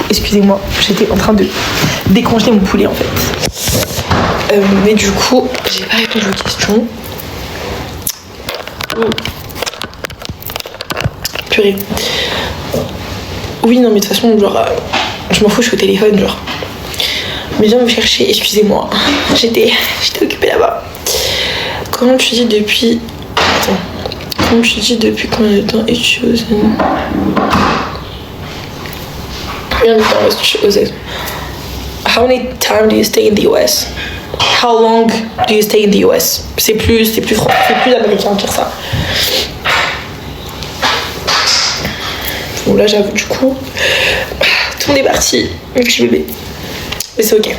Excusez-moi, j'étais en train de décongeler mon poulet en fait. Mais du coup, j'ai pas répondu aux questions. Purée. Oui, non, mais de toute façon, genre, je m'en fous, je suis au téléphone, genre. Mais viens me chercher, excusez-moi. J'étais occupée là-bas. Comment tu dis depuis. Attends. Comment tu dis depuis combien de temps es-tu aux États-Unis? Combien de temps es-tu aux États-Unis? How many time do you stay in the US? How long do you stay in the US? C'est plus américain de dire ça. Bon là j'avoue du coup, tout le monde est parti, je suis bébé. Mais c'est ok.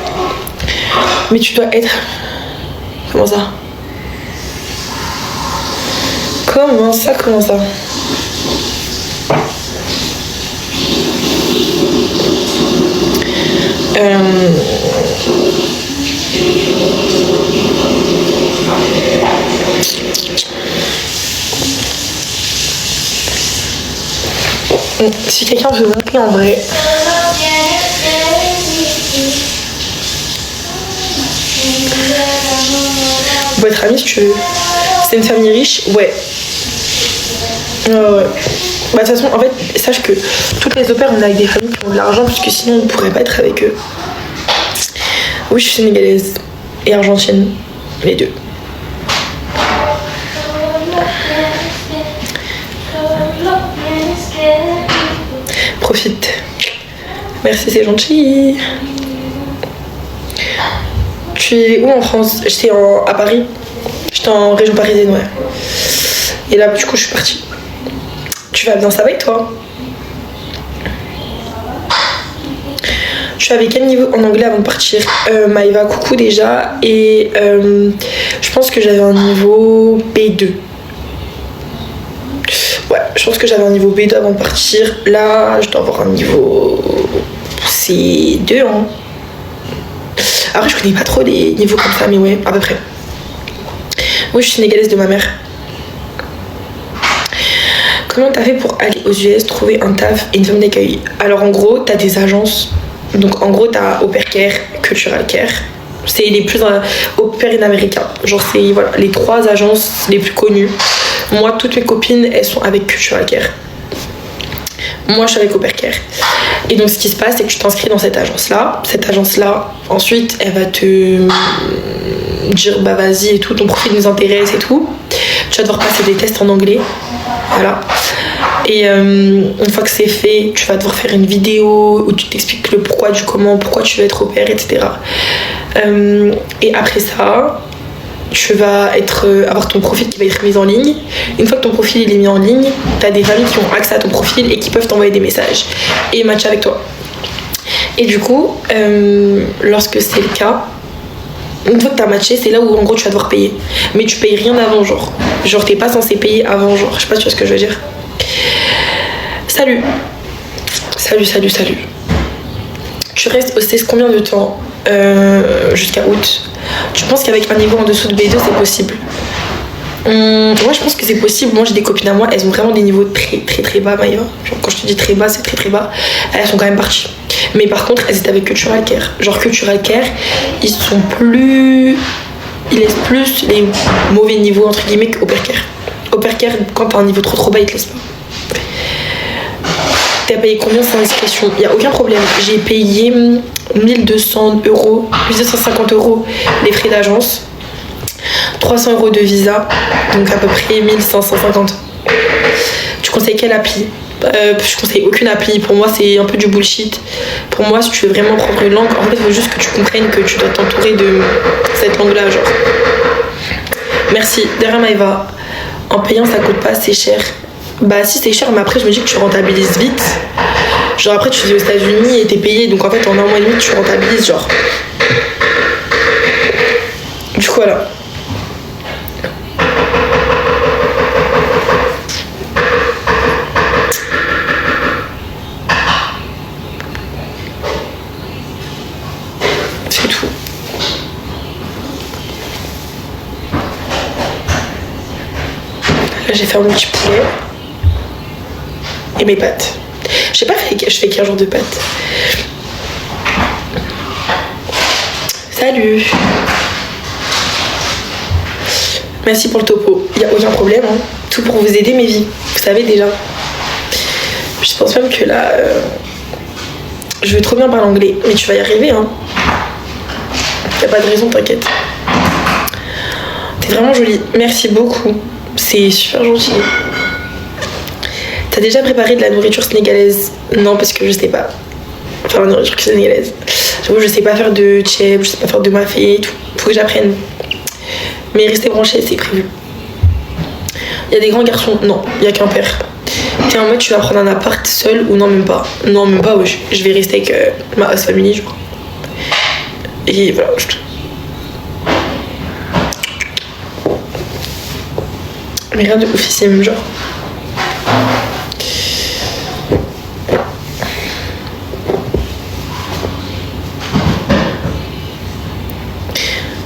Mais tu dois être... Comment ça? Comment ça? Si quelqu'un veut monter en vrai. On peut être amis si tu veux. C'est une famille riche? Ouais. Ouais. Bah de toute façon, en fait, sache que toutes les opères, on a avec des familles qui ont de l'argent, parce que sinon on ne pourrait pas être avec eux. Oui, je suis sénégalaise et argentine, les deux. Profite. Merci, c'est gentil. Tu es où en France? J'étais à Paris. J'étais en région parisienne, ouais. Et là, du coup, je suis partie. Tu vas bien, ça va et toi? Tu avais quel niveau en anglais avant de partir? Maëva, coucou déjà. Et je pense que j'avais un niveau B2. Ouais, je pense que j'avais un niveau B2 avant de partir. Là, je dois avoir un niveau C2, hein. Après, je connais pas trop les niveaux comme ça, mais ouais, à peu près. Oui, je suis sénégalaise de ma mère. Comment t'as fait pour aller aux US, trouver un taf et une femme d'accueil? Alors, en gros, t'as des agences. Donc, en gros, t'as Au Pair Care, Cultural Care. C'est les plus au pair américains. Genre, c'est voilà, les 3 agences les plus connues. Moi, toutes mes copines, elles sont avec Cultural Care. Moi, je suis avec Au Pair Care. Et donc, ce qui se passe, c'est que tu t'inscris dans cette agence-là. Cette agence-là, ensuite, elle va te dire, bah vas-y et tout, ton profil nous intéresse et tout. Tu vas devoir passer des tests en anglais. Voilà. Et une fois que c'est fait, tu vas devoir faire une vidéo où tu t'expliques le pourquoi du comment, pourquoi tu veux être au pair, etc. Et après ça, tu vas avoir ton profil qui va être mis en ligne. Une fois que ton profil il est mis en ligne, tu as des familles qui ont accès à ton profil et qui peuvent t'envoyer des messages et matcher avec toi. Et du coup, lorsque c'est le cas, une fois que tu as matché, c'est là où en gros tu vas devoir payer. Mais tu payes rien avant, genre t'es pas censé payer avant, genre je sais pas si tu vois ce que je veux dire. Salut. Tu restes au CES combien de temps? Jusqu'à août. Tu penses qu'avec un niveau en dessous de B2 c'est possible? Moi je pense que c'est possible. Moi j'ai des copines à moi, elles ont vraiment des niveaux très bas, Maïva. Genre quand je te dis très bas, c'est très bas. Elles sont quand même parties. Mais par contre elles étaient avec Cultural Care. Genre Cultural Care, ils laissent plus les mauvais niveaux entre guillemets qu'Au Pair Care. Au Pair Care, quand t'as un niveau trop bas, ils te laissent pas. T'as payé combien sans inscription? Il n'y a aucun problème. J'ai payé 1200 euros, 1250 euros les frais d'agence, 300 euros de visa, donc à peu près 1550. Tu conseilles quelle appli? Je conseille aucune appli. Pour moi, c'est un peu du bullshit. Pour moi, si tu veux vraiment prendre une langue, en fait, il faut juste que tu comprennes que tu dois t'entourer de cette langue-là, genre. Merci. Derrière Maëva, en payant, ça coûte pas assez cher. Bah si c'est cher, mais après je me dis que tu rentabilises vite. Genre après tu vis aux États-Unis et t'es payé, donc en fait en un mois et demi tu rentabilises genre. Du coup voilà. C'est tout. Là j'ai fait un petit poulet. Et mes pâtes. Je sais pas, je fais quel genre de pâtes. Salut. Merci pour le topo. Il n'y a aucun problème. Hein. Tout pour vous aider, mes vies. Vous savez déjà. Je pense même que là... je vais trop bien parler anglais. Mais tu vas y arriver. Hein. Y a pas de raison, t'inquiète. T'es vraiment jolie. Merci beaucoup. C'est super gentil. T'as déjà préparé de la nourriture sénégalaise? Non, parce que je sais pas. Enfin, la nourriture sénégalaise. J'avoue, je sais pas faire de tchèp, je sais pas faire de mafé et tout. Faut que j'apprenne. Mais rester branché, c'est prévu. Il y a des grands garçons? Non, il y a qu'un père. T'es en mode, tu vas prendre un appart seul ou non, même pas? Non, même pas, wesh. Je vais rester avec ma house family, genre. Et voilà. Mais rien de oufissime, genre.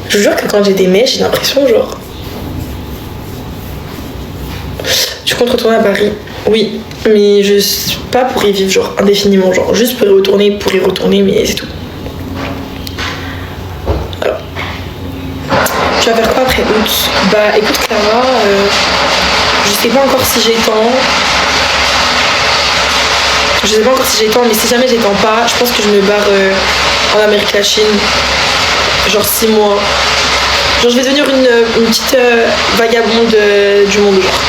Je vous jure que quand j'ai des mèches, j'ai l'impression genre... Tu comptes retourner à Paris? Oui, mais je suis pas pour y vivre genre indéfiniment, genre juste pour y retourner, mais c'est tout. Alors. Tu vas faire quoi après août? Bah écoute Clara, je sais pas encore si j'ai temps. Je sais pas encore si j'ai temps, mais si jamais j'ai temps pas, je pense que je me barre en Amérique latine. Genre 6 mois. Genre je vais devenir une petite vagabonde du monde genre.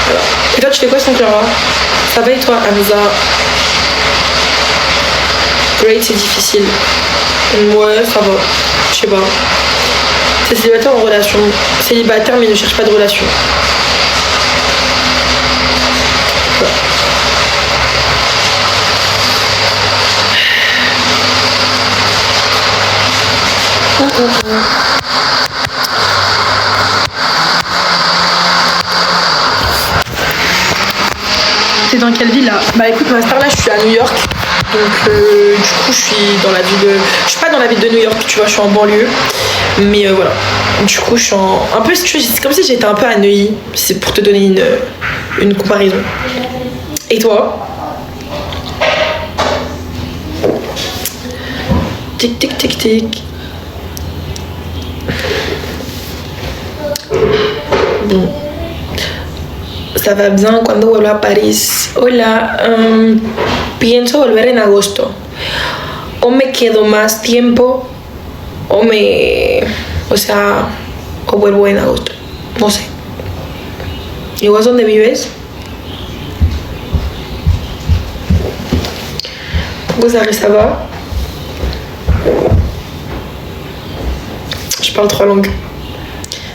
Voilà. Et toi tu fais quoi sans Clara? Ça va et toi Hamza? Great, c'est difficile. Ouais, ça va. Je sais pas. C'est célibataire en relation. Célibataire mais ne cherche pas de relation. Voilà. T'es dans quelle ville là? Bah écoute, ma star là, je suis à New York. Donc du coup, je suis dans la ville de... Je suis pas dans la ville de New York, tu vois, je suis en banlieue. Mais voilà. Du coup, je suis en... Un peu, c'est comme si j'étais un peu à Neuilly. C'est pour te donner une comparaison. Et toi? Tic tic tic tic. Bon. Ça va bien cuando vuelva a París. Hola, pienso volver en agosto. O me quedo más tiempo o vuelvo en agosto. No sé. ¿Y vos dónde vives? Gozari, ça va? Je parle 3 langues.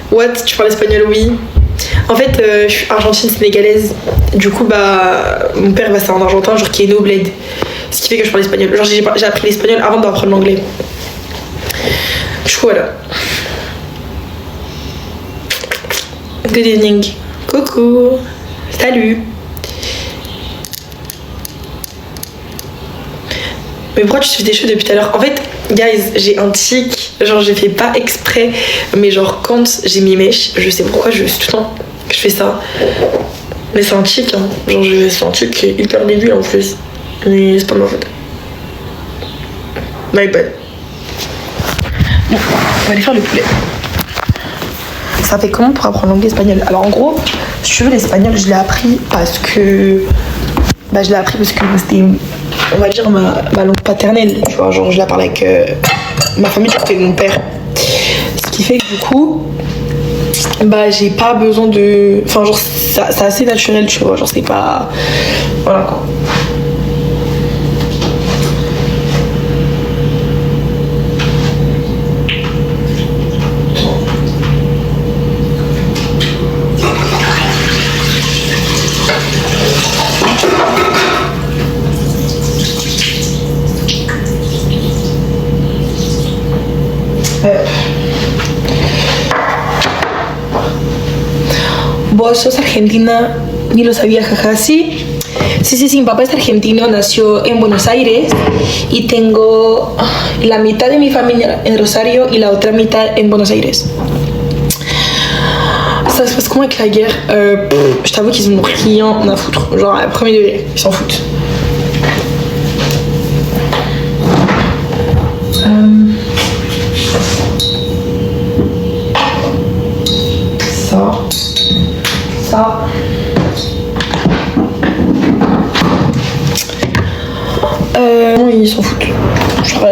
What? Tu parles espagnol? Oui. En fait, je suis argentine sénégalaise. Du coup, bah, mon père, c'est un argentin, genre qui est né au bled. Ce qui fait que je parle espagnol. Genre, j'ai appris l'espagnol avant d'apprendre l'anglais. Du coup, voilà. Good evening. Coucou. Salut. Mais pourquoi tu te fais des choses depuis tout à l'heure? En fait, guys, j'ai un tic. Genre, je fais pas exprès. Mais genre, quand j'ai mes mèches, je sais pourquoi je suis tout le temps que je fais ça. Mais c'est un tic, hein. Genre, c'est un tic qui est hyper débile en plus. Mais c'est pas ma faute. My bad. Bon, on va aller faire le poulet. Ça fait comment pour apprendre l'anglais espagnol? Alors, en gros, si tu veux, l'espagnol, je l'ai appris parce que. Bah, je l'ai appris parce que c'était, on va dire, ma langue paternelle, tu vois, genre je la parle avec ma famille, c'était mon père. Ce qui fait que du coup, bah j'ai pas besoin de... Enfin genre c'est assez naturel, tu vois, genre c'est pas... Voilà quoi. Vos sos argentina, ni lo sabía, jaja. Sí, mi papá es argentino, nació en Buenos Aires y tengo la mitad de mi familia en Rosario y la otra mitad en Buenos Aires. Ça se passe comment avec la guerre? Je t'avoue qu'ils en ont rien à foutre, genre à premier degré, ils s'en foutent.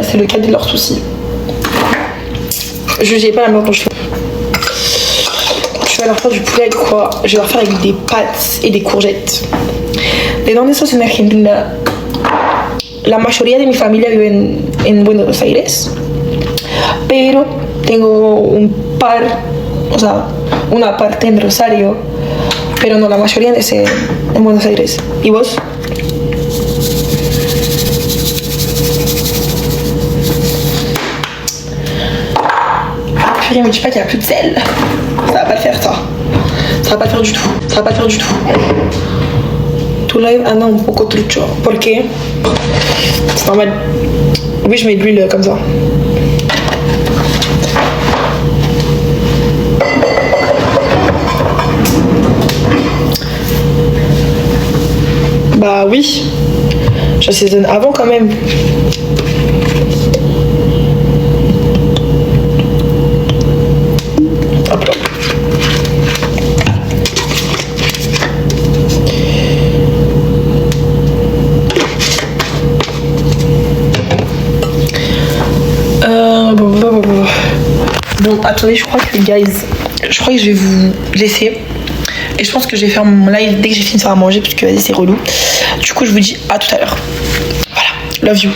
c'est le cadet de leurs soucis. Je n'ai pas la manière dont je fais. Je vais leur faire du poulet avec quoi? Je vais leur faire avec des pâtes et des courgettes. ¿De dónde sos en Argentina? La mayoría de mi familia vive en Buenos Aires, pero tengo un par, o sea, una parte en Rosario, pero no, la mayoría es en Buenos Aires. ¿Y vos? Ah purée, me dis pas qu'il n'y a plus de sel. Ça va pas le faire ça. Ça va pas le faire du tout. Ça va pas le faire du tout. Tu live anda un poco trucho. ¿Por qué? C'est normal. Oui, je mets de l'huile comme ça. Bah oui. J'assaisonne avant quand même. Hop là. Bon, attendez, je crois que guys, je crois que je vais vous laisser. Et je pense que je vais faire mon live dès que j'ai fini de faire à manger parce que vas-y c'est relou. Du coup je vous dis à tout à l'heure. Voilà, love you.